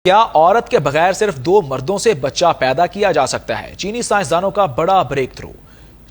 کیا عورت کے بغیر صرف 2 مردوں سے بچہ پیدا کیا جا سکتا ہے؟ چینی سائنسدانوں کا بڑا بریک تھرو۔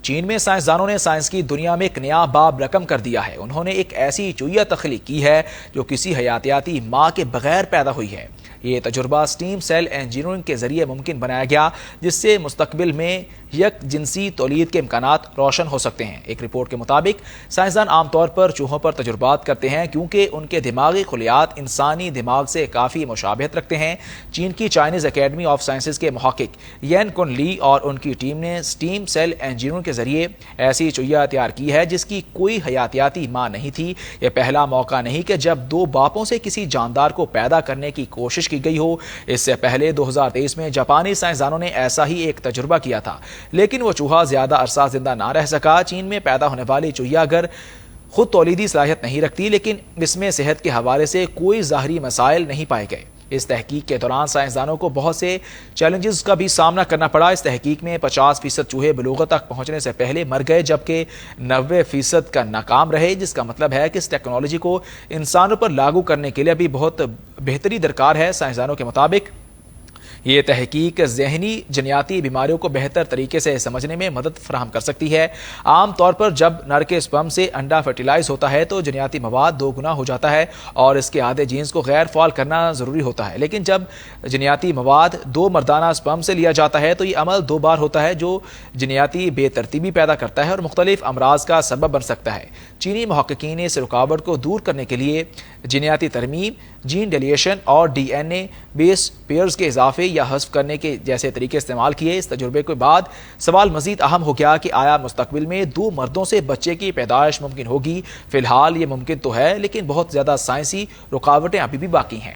چین میں سائنسدانوں نے سائنس کی دنیا میں ایک نیا باب رقم کر دیا ہے۔ انہوں نے ایک ایسی چوہیا تخلیق کی ہے جو کسی حیاتیاتی ماں کے بغیر پیدا ہوئی ہے۔ یہ تجربہ سٹیم سیل انجینئرنگ کے ذریعے ممکن بنایا گیا، جس سے مستقبل میں یک جنسی تولید کے امکانات روشن ہو سکتے ہیں۔ ایک رپورٹ کے مطابق سائنسدان عام طور پر چوہوں پر تجربات کرتے ہیں کیونکہ ان کے دماغی خلیات انسانی دماغ سے کافی مشابہت رکھتے ہیں۔ چین کی چائنیز اکیڈمی آف سائنسز کے محقق یین کن لی اور ان کی ٹیم نے سٹیم سیل انجینئرنگ کے ذریعے ایسی چوہیا تیار کی ہے جس کی کوئی حیاتیاتی ماں نہیں تھی۔ یہ پہلا موقع نہیں کہ جب 2 باپوں سے کسی جاندار کو پیدا کرنے کی کوشش کی گئی ہو۔ اس سے پہلے 2023 میں جاپانی سائنسدانوں نے ایسا ہی ایک تجربہ کیا تھا، لیکن وہ چوہا زیادہ عرصہ زندہ نہ رہ سکا۔ چین میں پیدا ہونے والی چوہیا اگر خود تولیدی صلاحیت نہیں رکھتی، لیکن اس میں صحت کے حوالے سے کوئی ظاہری مسائل نہیں پائے گئے۔ اس تحقیق کے دوران سائنسدانوں کو بہت سے چیلنجز کا بھی سامنا کرنا پڑا۔ اس تحقیق میں 50% چوہے بلوغت تک پہنچنے سے پہلے مر گئے، جبکہ 90% کا ناکام رہے، جس کا مطلب ہے کہ اس ٹیکنالوجی کو انسانوں پر لاگو کرنے کے لیے ابھی بہت بہتری درکار ہے۔ سائنسدانوں کے مطابق یہ تحقیق ذہنی جنیاتی بیماریوں کو بہتر طریقے سے سمجھنے میں مدد فراہم کر سکتی ہے۔ عام طور پر جب نر کے سپرم سے انڈا فرٹیلائز ہوتا ہے تو جنیاتی مواد 2 گنا ہو جاتا ہے اور اس کے آدھے جینز کو غیر فعال کرنا ضروری ہوتا ہے، لیکن جب جنیاتی مواد 2 مردانہ سپرم سے لیا جاتا ہے تو یہ عمل 2 بار ہوتا ہے، جو جنیاتی بے ترتیبی پیدا کرتا ہے اور مختلف امراض کا سبب بن سکتا ہے۔ چینی محققین نے اس رکاوٹ کو دور کرنے کے لیے جنیاتی ترمیم، جین ڈیلیشن اور ڈی این اے بیس پیئرز کے اضافے یا حذف کرنے کے جیسے طریقے استعمال کیے۔ اس تجربے کے بعد سوال مزید اہم ہو گیا کہ آیا مستقبل میں 2 مردوں سے بچے کی پیدائش ممکن ہوگی؟ فی الحال یہ ممکن تو ہے، لیکن بہت زیادہ سائنسی رکاوٹیں ابھی بھی باقی ہیں۔